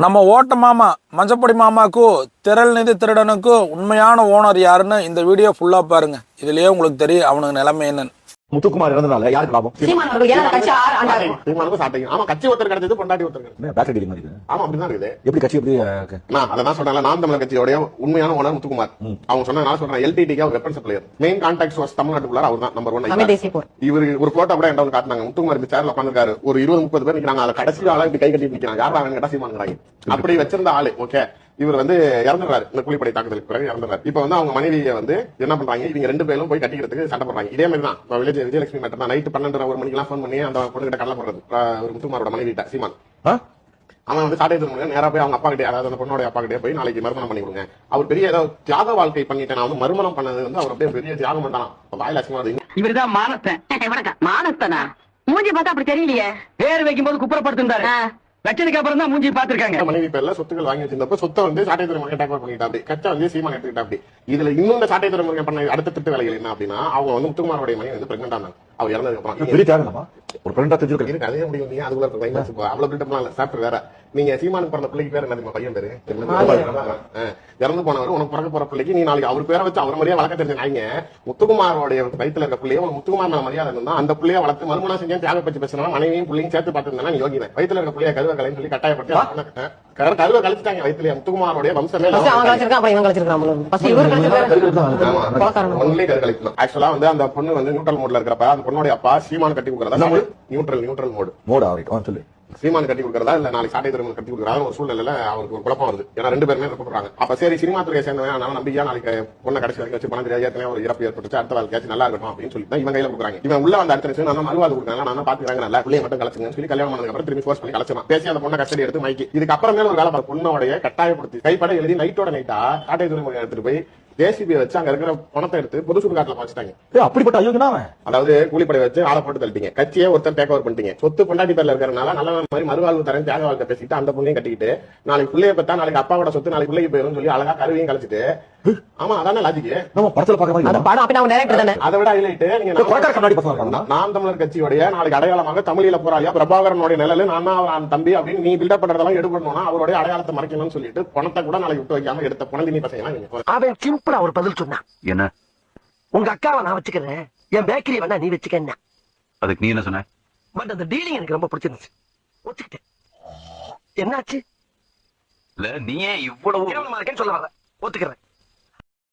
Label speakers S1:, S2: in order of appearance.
S1: நம்ம ஓட்ட மாமா மஞ்சப்பொடி மாமாக்கும் திரள் நிதி திருடனுக்கும் உண்மையான ஓனர் யாருன்னு இந்த வீடியோ ஃபுல்லா பாருங்க. இதுலயே உங்களுக்கு தெரியும் அவனுக்கு நிலைமை என்னன்னு.
S2: முத்துக்குமார் இறந்தனால யாருக்கு லாபம்?
S3: ஆமா, கட்சி ஒருத்தர் கிடைச்சது, பொண்டாட்டி ஒருத்தர் கிடைச்சது. ஆமா, அப்படிதான் இருக்குது.
S2: எப்படி கட்சி எப்படி?
S3: நான் அதான் சொல்றேன், நாம் தமிழர் கட்சியோட உண்மையான ஓனர் முத்துக்குமார். அவங்க சொன்ன சொல்றேன், எல்டிடிக்கு அவர் weapon supplier, main contact source தமிழ்நாட்டுக்குள்ள அவர் தான் நம்பர் 1. இவரு ஒரு போட்டோ கூட என்கிட்ட காட்டினாங்க. முத்துக்குமார் இந்த சேர்ல உட்காந்துருக்காரு, ஒரு 20-30 பேர் நிக்கிறாங்க. அதை கடைசி ஆளா இப்படி கை கட்டி நிக்கிறாங்க. யாரா கடைசி வாங்குறாங்க அப்படி வச்சிருந்த ஆளு. ஓகே, இவர் இறந்துறாரு, இந்த கூலிப்படை தாக்குதலுக்கு பிறகு இறந்துறாரு. இப்ப அவங்க மனைவியை என்ன பண்றாங்க, இவங்க 2 பேரும் போய் கட்டிக்கிறதுக்கு சண்டை பண்றாங்க. இதே மாதிரி தான் விஜயலட்சுமி மேட்டர் தான். நைட்டு 12:30 மணிக்கெல்லாம் போன் பண்ணி அந்த பொண்ணு கிட்ட கடலை போடுறது ஒரு முத்துக்குமாரோட மனைவி சீமான். அவன் சாட்டை திரும்ப நேரா போய் அவங்க அப்பா கிட்டே, அதாவது அந்த பொண்ணோட அப்பா கிட்டே போய் நாளைக்கு மறுமணம் பண்ணி கொடுங்க. அவர் பெரிய ஏதாவது தியாக வாழ்க்கை பண்ணிட்டேன், நான் மறுமணம் பண்ணது அவர் அப்படியே பெரிய தியாகம் பண்ணலாம். வாயில அசிங்கமா
S4: இவருதான் மானத்தனா மூஞ்சி பார்த்தா அப்படி தெரியலையே. பேர் வைக்கும் போது குப்புறப்படுத்திருந்தாரு, வச்சதுக்கு அப்புறம் தான் மூஞ்சி பாத்துருக்காங்க.
S3: மனைவி பேர்ல சொத்துக்கள் வாங்கி வச்சிருந்தப்ப சொத்தை சாட்டை துறைமுறை டேக் பண்ணிட்டா. அப்படி கச்சா சீமான் எடுத்துக்கிட்டா. அப்படி இதுல இன்னும் சாட்டை துறைமுறை பண்ண அடுத்த திட்ட வேலைகள் என்ன அப்படின்னா, அவங்க முத்துக்குமாரோட மனைவி பிரெக்னென்ட் ஆனாங்க. அவர் இறந்ததுக்கு அப்புறம்
S2: ஒரு பிரெண்டா தெரிஞ்சிருக்கு.
S3: அதே முடியும், அதுக்குள்ள அவ்வளவு பிரிட்டப்லாம் இல்ல. சாப்பிட்டு வேற நீங்க சீமானுக்கு பிறந்த பிள்ளைக்கு பேர் என்ன? பையன் பேரு இறந்து போனவர். உனக்கு பிறக்க போற பிள்ளைக்கு நீ நாளைக்கு அவர் பேரை வச்சு அவர் மரியாதை வளர்க்க தெரிஞ்ச நாய்ங்க. முத்துக்குமாரோடைய வயிற்றுல இருக்க பிள்ளைய முத்துக்குமார் மேல மரியாதை இருந்தா அந்த பிள்ளைய வளர்த்து மறுமணம் செஞ்சு தியாக பற்றி பேசினா மனைவியும் பிள்ளையும் சேர்த்து பார்த்துருந்தா நீ யோகின. வயிற்றுல இருக்க பிள்ளைய கருவை கலைன்னு சொல்லி கட்டாயப்பட்டு கருவை கழிச்சுட்டாங்க. வயிற்றுல முத்துக்குமாரோடைய வம்சமே ஆக்சுவலா அந்த பொண்ணு நியூட்ரல் மோட்ல இருக்கிறப்ப அந்த பொண்ணோட அப்பா சீமான் கட்டி கொடுக்கறதா நியூட்ரல் மோடு சீமான் கட்டி கொடுக்கறதா இல்ல நாளைக்கு சாட்டை திரும்ப கட்டி கொடுக்கறதா ஒரு சூழ்நிலையில அவருக்கு ஒரு குழப்பம் வருது. ஏன்னா 2 பேருமே கூப்பிடுறாங்க. அப்ப சரி, சினிமா துறையை சேர்ந்தவன் அதனால நம்பிக்கையா நாளைக்கு பொண்ணை கடைசி வரைக்கும் வச்சு பணம் தெரியாது, ஏற்கனவே ஒரு இறப்பு ஏற்பட்டு அடுத்த வாழ்க்கையாச்சும் நல்லா இருக்கட்டும் அப்படின்னு சொல்லி தான் இவங்க கையில கொடுக்குறாங்க. இவன் உள்ள வந்து அடுத்த நிமிஷம் நான் மறுவாது கொடுக்குறாங்க, நான் பாத்துக்கிறாங்க, நல்லா பிள்ளைய மட்டும் கலச்சுங்கன்னு சொல்லி கல்யாணம் பண்ணதுக்கு அப்புறம் திரும்பி ஃபோர்ஸ் பண்ணி கலச்சுறான். பேசி அந்த பொண்ணை கஸ்டடி எடுத்து மைக்கி இதுக்கு அப்புறமே ஒரு வேலை பொண்ணோடைய கட்டாயப்படுத்தி கைப்பட எழுதி நைட்டோட நைட்டா சாட்டை துறைமுறை எடுத்துட்டு போய் ஜேசிபி வச்சு அங்க இருக்கிற பணத்தை எடுத்து பொது சுடுகாட்டுல வச்சுட்டாங்க.
S2: அப்படிப்பட்ட ஐயோனா,
S3: அதாவது கூலிப்படை வச்சு ஆளை போட்டு தள்ளிட்டீங்க. கட்சியே ஒருத்தர் டேக் ஓவர் பண்ணிட்டீங்க. சொத்து பொண்டாட்டி பேர்ல இருக்கிறனால நல்ல மாதிரி மறுவாழ்வு தரேன் தியாக வாழ்க்கை பேசிட்டு அந்த பொண்ணையும் கட்டிக்கிட்டு நாளைக்கு பிள்ளைய பத்தா நாளைக்கு அப்பாவோட சொத்து நாளைக்கு பிள்ளைக்கு போயிரும் சொல்லி அழகா கருவையும் கழிச்சிட்டு. ஆமா, அதான லாஜிக்.
S2: நம்ம படத்துல பாக்க
S3: அதை விட ஹைலைட் நீங்க நாம் தமிழர் கட்சியோடைய நாளைக்கு அடையாளமாக தமிழில போராளியா பிரபாகரனுடைய நிழல் நான் தம்பி அப்படின்னு நீ பில்டப் பண்றதெல்லாம் எடுக்கணும்னா அவருடைய அடையாளத்தை மறைக்கணும்னு சொல்லிட்டு பணத்தை கூட நாளைக்கு விட்டு வைக்காம எடுத்த பணம் பசங்க
S5: அவன் சிம்பிளா ஒரு பதில் சொன்னா, என்ன உங்க அக்காவை நான் வச்சுக்கிறேன், என் பேக்கரி வேணா நீ வச்சுக்க.
S6: அதுக்கு நீ என்ன சொன்ன?
S5: பட் அந்த டீலிங் எனக்கு ரொம்ப பிடிச்சிருந்துச்சு, ஒத்துக்கிட்டேன். என்னாச்சு?
S6: இல்ல நீ ஏன் இவ்வளவு
S5: சொல்ல ஒத்துக்கிறேன்.